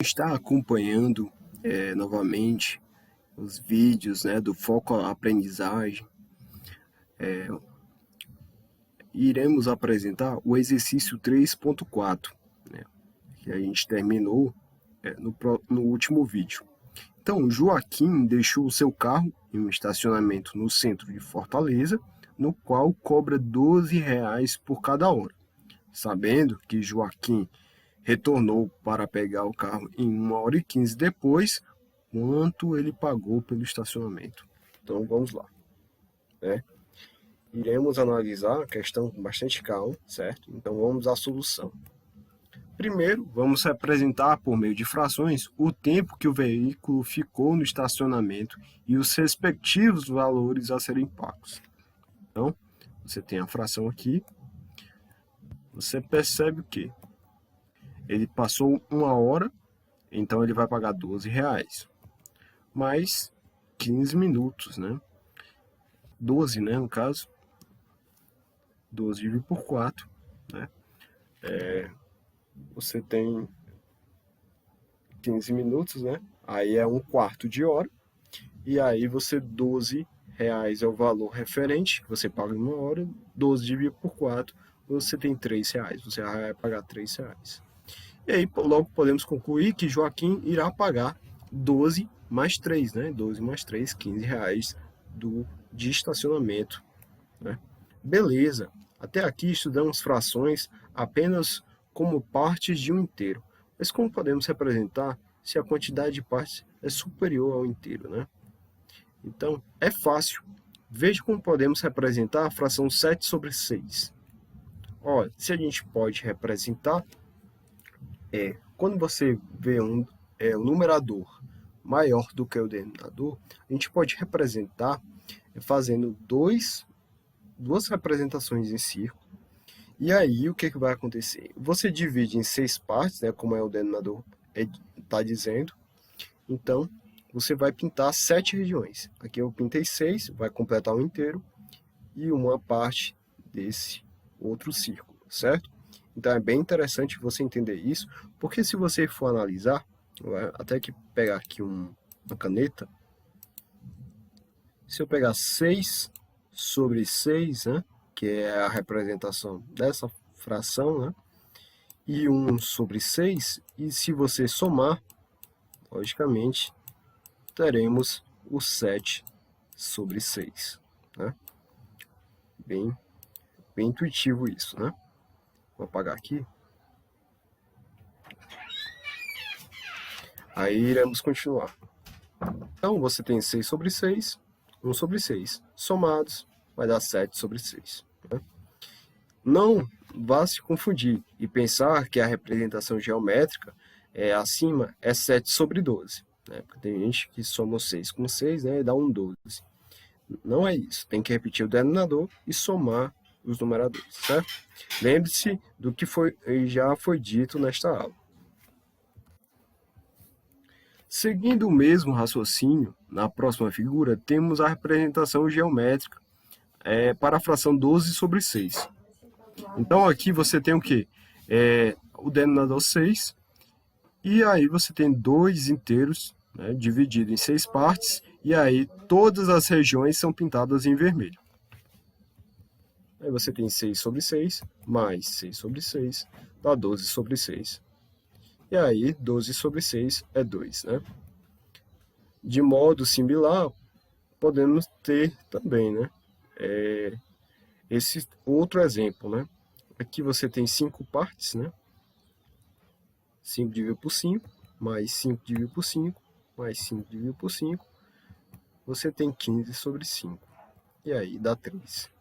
está acompanhando novamente os vídeos, né, do foco à aprendizagem. Iremos apresentar o exercício 3.4, né, que a gente terminou no último vídeo. Então, Joaquim deixou o seu carro em um estacionamento no centro de Fortaleza, no qual cobra R$ 12 por cada hora. Sabendo que Joaquim retornou para pegar o carro em 1h15 depois, quanto ele pagou pelo estacionamento. Então vamos lá. Iremos analisar a questão com bastante calma, certo? Então vamos à solução. Primeiro, vamos representar por meio de frações o tempo que o veículo ficou no estacionamento e os respectivos valores a serem pagos. Então, você tem a fração aqui. Você percebe o quê? Ele passou 1 hora, então ele vai pagar R$ 12, mais 15 minutos, né? 12, né, no caso. 12 dividido por 4, né? Você tem 15 minutos, né? Aí é 1/4 de hora. E aí você, R$ 12 é o valor referente, você paga em 1 hora, 12 dividido por 4, você tem R$ 3, você vai pagar R$ 3. E aí logo podemos concluir que Joaquim irá pagar 12 mais 3, né? 12 mais 3, R$ 15 de estacionamento, né? Beleza, até aqui estudamos frações apenas como partes de um inteiro. Mas como podemos representar se a quantidade de partes é superior ao inteiro, né? Então, é fácil. Veja como podemos representar a fração 7/6. Olha, se a gente pode representar, quando você vê um numerador maior do que o denominador, a gente pode representar fazendo duas representações em círculo. E aí, o que vai acontecer? Você divide em 6 partes, né, como é o denominador está dizendo. Então, você vai pintar 7 regiões. Aqui eu pintei 6, vai completar o inteiro, e uma parte desse outro círculo, certo? Então, é bem interessante você entender isso, porque se você for analisar, até que pegar aqui uma caneta, se eu pegar 6/6, né, que é a representação dessa fração, né, e 1/6, e se você somar, logicamente, teremos o 7/6, né? Bem intuitivo isso, né? Vou apagar aqui. Aí iremos continuar. Então, você tem 6/6, 1/6. Somados, vai dar 7/6. Né? Não vá se confundir e pensar que a representação geométrica acima é 7/12. Né? Porque tem gente que soma 6 com 6, né, e dá um 12. Não é isso. Tem que repetir o denominador e somar os numeradores, certo? Lembre-se do que já foi dito nesta aula. Seguindo o mesmo raciocínio, na próxima figura temos a representação geométrica para a fração 12/6. Então aqui você tem o quê? O denominador 6, e aí você tem 2 inteiros, né, dividido em 6 partes, e aí todas as regiões são pintadas em vermelho. Aí você tem 6/6 mais 6/6, dá 12/6. E aí 12/6 é 2, né? De modo similar, podemos ter também, né, esse outro exemplo, né? Aqui você tem 5 partes, né? 5 dividido por 5, mais 5 dividido por 5, mais 5 dividido por 5, você tem 15/5. E aí dá 3.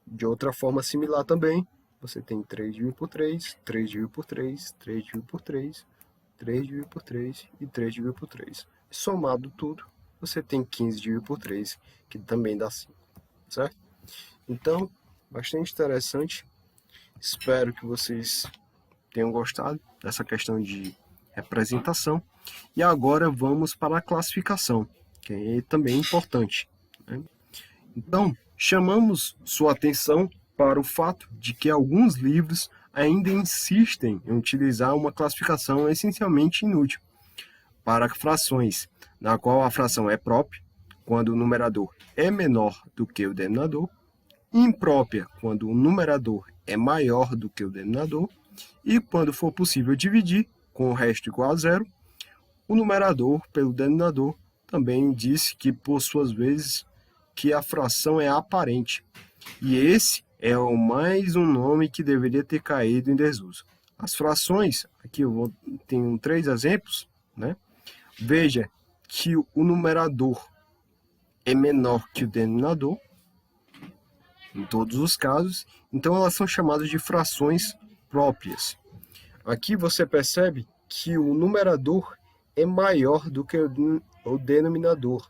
De outra forma similar também, você tem 3 dividido por 3, 3 dividido por 3, 3 dividido por 3, 3 dividido por 3 e 3 dividido por 3. Somado tudo, você tem 15 dividido por 3, que também dá 5, certo? Então, bastante interessante. Espero que vocês tenham gostado dessa questão de representação. E agora vamos para a classificação, que é também importante, né? Então, chamamos sua atenção para o fato de que alguns livros ainda insistem em utilizar uma classificação essencialmente inútil, para frações, na qual a fração é própria, quando o numerador é menor do que o denominador, imprópria, quando o numerador é maior do que o denominador, e quando for possível dividir com o resto igual a zero, o numerador pelo denominador também disse que, por suas vezes, que a fração é aparente. E esse é o mais um nome que deveria ter caído em desuso. As frações, aqui tenho 3 exemplos, né? Veja que o numerador é menor que o denominador, em todos os casos, então elas são chamadas de frações próprias. Aqui você percebe que o numerador é maior do que o denominador,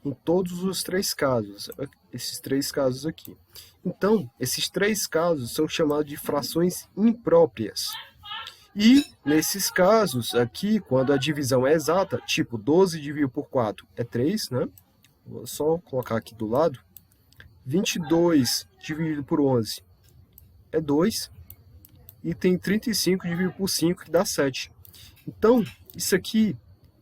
em todos os 3 casos, esses 3 casos aqui. Então, esses 3 casos são chamados de frações impróprias. E, nesses casos aqui, quando a divisão é exata, tipo 12 dividido por 4 é 3, né? Vou só colocar aqui do lado. 22 dividido por 11 é 2. E tem 35 dividido por 5, que dá 7. Então, isso aqui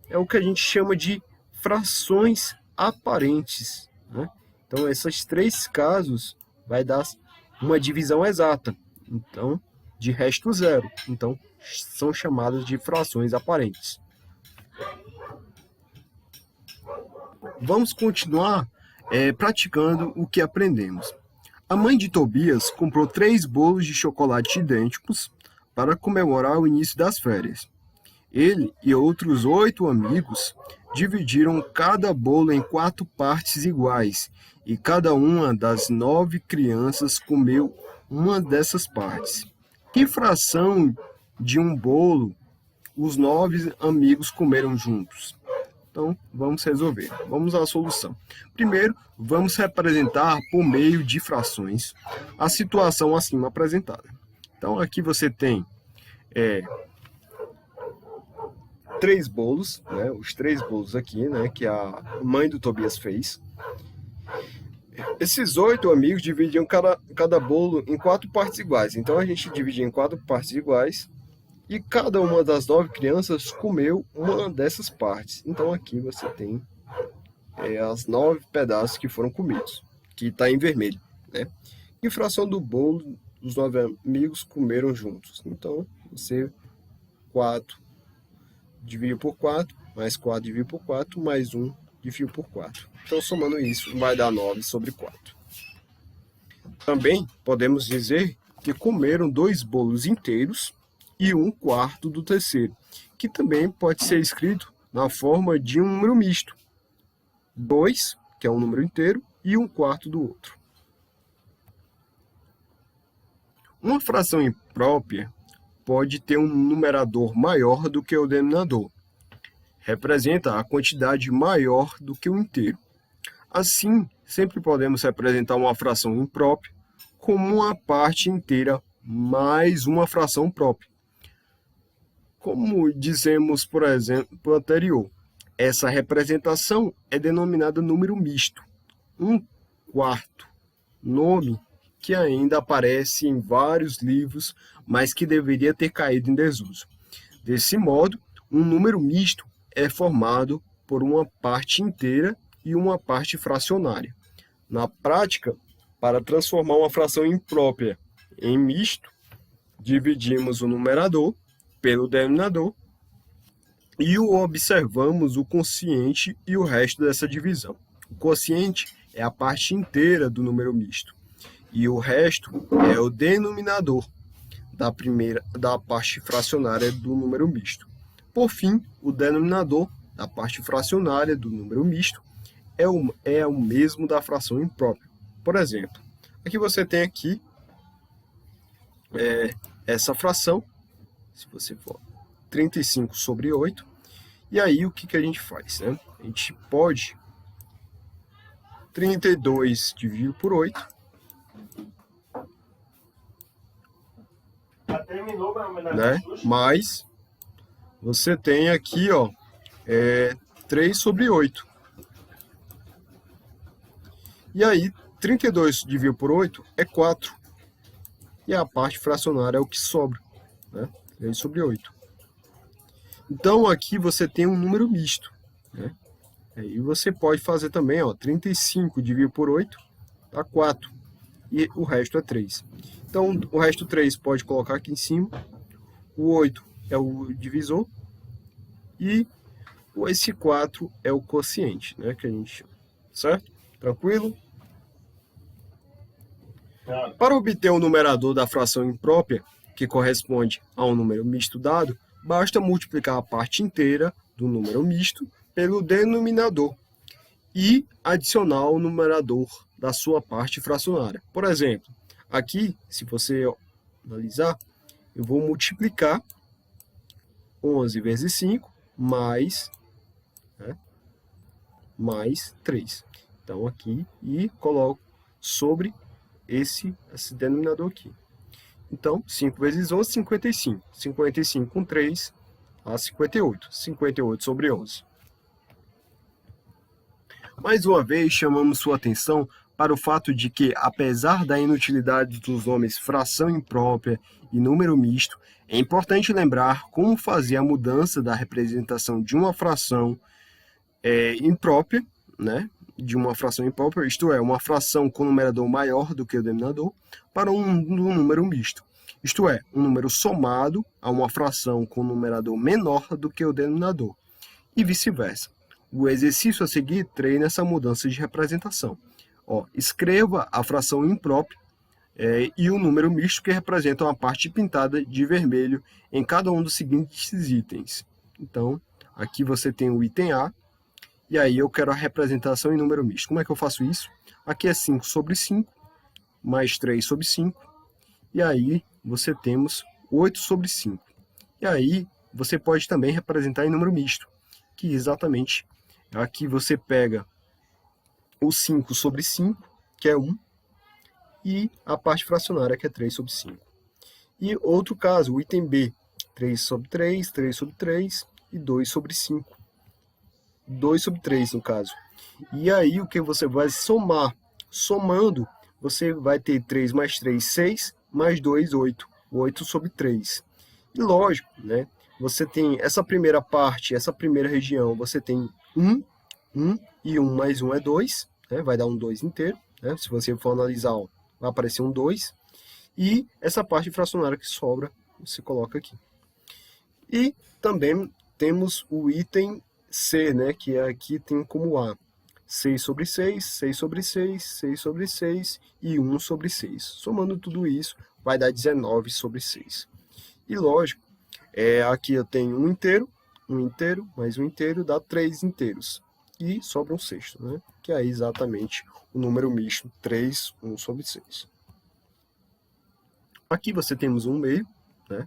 é o que a gente chama de frações aparentes, né? Então, esses 3 casos vai dar uma divisão exata, então, de resto zero. Então, são chamadas de frações aparentes. Vamos continuar praticando o que aprendemos. A mãe de Tobias comprou 3 bolos de chocolate idênticos para comemorar o início das férias. Ele e outros 8 amigos dividiram cada bolo em 4 partes iguais, e cada uma das 9 crianças comeu uma dessas partes. Que fração de um bolo os 9 amigos comeram juntos? Então, vamos resolver. Vamos à solução. Primeiro, vamos representar por meio de frações a situação acima apresentada. Então, aqui você tem 3 bolos, né? Os 3 bolos aqui, né? Que a mãe do Tobias fez. Esses 8 amigos dividiam cada bolo em 4 partes iguais. Então, a gente divide em 4 partes iguais. E cada uma das 9 crianças comeu uma dessas partes. Então aqui você tem as 9 pedaços que foram comidos, que está em vermelho, né? E fração do bolo, os 9 amigos comeram juntos. Então você 4 dividiu por 4, mais 4 dividiu por 4, mais 1 dividiu por 4. Então somando isso vai dar 9 sobre 4. Também podemos dizer que comeram 2 bolos inteiros e 1/4 do terceiro, que também pode ser escrito na forma de um número misto. 2, que é um número inteiro, e 1/4 do outro. Uma fração imprópria pode ter um numerador maior do que o denominador. Representa a quantidade maior do que o inteiro. Assim, sempre podemos representar uma fração imprópria como uma parte inteira mais uma fração própria. Como dizemos, por exemplo, anterior, essa representação é denominada número misto. 1/4, nome que ainda aparece em vários livros, mas que deveria ter caído em desuso. Desse modo, um número misto é formado por uma parte inteira e uma parte fracionária. Na prática, para transformar uma fração imprópria em misto, dividimos o numerador pelo denominador e observamos o quociente e o resto dessa divisão. O quociente é a parte inteira do número misto e o resto é o denominador da parte fracionária do número misto. Por fim, o denominador da parte fracionária do número misto é o mesmo da fração imprópria. Por exemplo, aqui você tem aqui essa fração, se você for 35 sobre 8, e aí o que a gente faz, né? A gente pode 32 dividido por 8, né? Mas você tem aqui, 3 sobre 8. E aí, 32 dividido por 8 é 4. E a parte fracionária é o que sobra, né? 3 sobre 8. Então aqui você tem um número misto, né? E você pode fazer também, ó, 35 dividido por 8 dá 4 e o resto é 3. Então o resto 3 pode colocar aqui em cima, o 8 é o divisor e esse 4 é o quociente, né, que a gente chama, certo? Tranquilo? Para obter o numerador da fração imprópria, que corresponde a um número misto dado, basta multiplicar a parte inteira do número misto pelo denominador e adicionar o numerador da sua parte fracionária. Por exemplo, aqui, se você analisar, eu vou multiplicar 11 vezes 5 mais, né, mais 3. Então aqui, e coloco sobre esse denominador aqui. Então, 5 vezes 11, 55. 55 com 3 dá 58. 58 sobre 11. Mais uma vez, chamamos sua atenção para o fato de que, apesar da inutilidade dos nomes fração imprópria e número misto, é importante lembrar como fazer a mudança da representação de uma fração imprópria, né? De uma fração imprópria, isto é, uma fração com numerador maior do que o denominador, para um número misto, isto é, um número somado a uma fração com numerador menor do que o denominador, e vice-versa. O exercício a seguir treina essa mudança de representação. Escreva a fração imprópria e o número misto que representam a parte pintada de vermelho em cada um dos seguintes itens. Então, aqui você tem o item A, e aí eu quero a representação em número misto. Como é que eu faço isso? Aqui é 5 sobre 5, mais 3 sobre 5, e aí você temos 8 sobre 5. E aí você pode também representar em número misto, que exatamente aqui você pega o 5 sobre 5, que é 1, e a parte fracionária, que é 3 sobre 5. E outro caso, o item B, 3 sobre 3, 3 sobre 3 e 2 sobre 5. 2 sobre 3 no caso. E aí o que você vai somar? Somando, você vai ter 3 mais 3, 6, mais 2, 8. 8 sobre 3. E lógico, né? Você tem essa primeira parte, essa primeira região, você tem 1, 1 e 1 mais 1 é 2, né? Vai dar um 2 inteiro, né? Se você for analisar, ó, vai aparecer um 2. E essa parte fracionária que sobra, você coloca aqui. E também temos o item C, né, que aqui tem como A 6 sobre 6, 6 sobre 6, 6 sobre 6 e 1 sobre 6. Somando tudo isso, vai dar 19 sobre 6. E lógico, aqui eu tenho um inteiro, mais um inteiro dá 3 inteiros. E sobra um sexto, né, que é exatamente o número misto 3, 1 sobre 6. Aqui você temos um meio, né,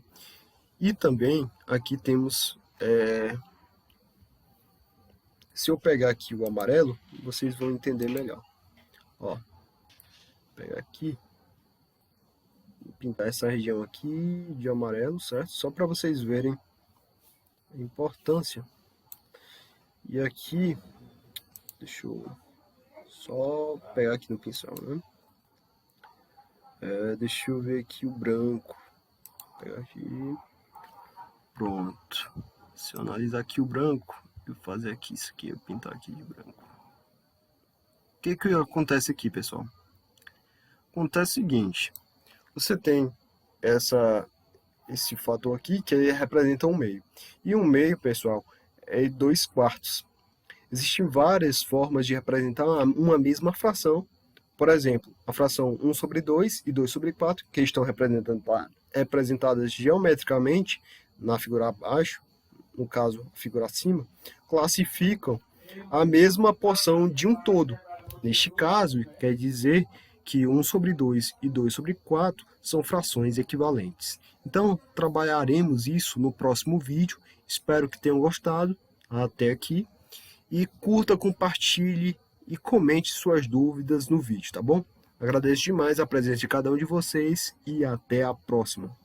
e também aqui temos... Se eu pegar aqui o amarelo, vocês vão entender melhor. Ó, vou pegar aqui, vou pintar essa região aqui de amarelo, certo? Só para vocês verem a importância. E aqui, deixa eu só pegar aqui no pincel, né? Deixa eu ver aqui o branco. Vou pegar aqui. Pronto. Se eu analisar aqui o branco, eu fazer aqui isso aqui, eu pintar aqui de branco. O que acontece aqui, pessoal? Acontece o seguinte, você tem esse fator aqui que ele representa um meio. E um meio, pessoal, é 2/4. Existem várias formas de representar uma mesma fração. Por exemplo, a fração 1 sobre 2 e 2 sobre 4, que estão representadas geometricamente na figura abaixo, no caso, a figura acima, classificam a mesma porção de um todo. Neste caso, quer dizer que 1 sobre 2 e 2 sobre 4 são frações equivalentes. Então, trabalharemos isso no próximo vídeo. Espero que tenham gostado até aqui. E curta, compartilhe e comente suas dúvidas no vídeo, tá bom? Agradeço demais a presença de cada um de vocês e até a próxima.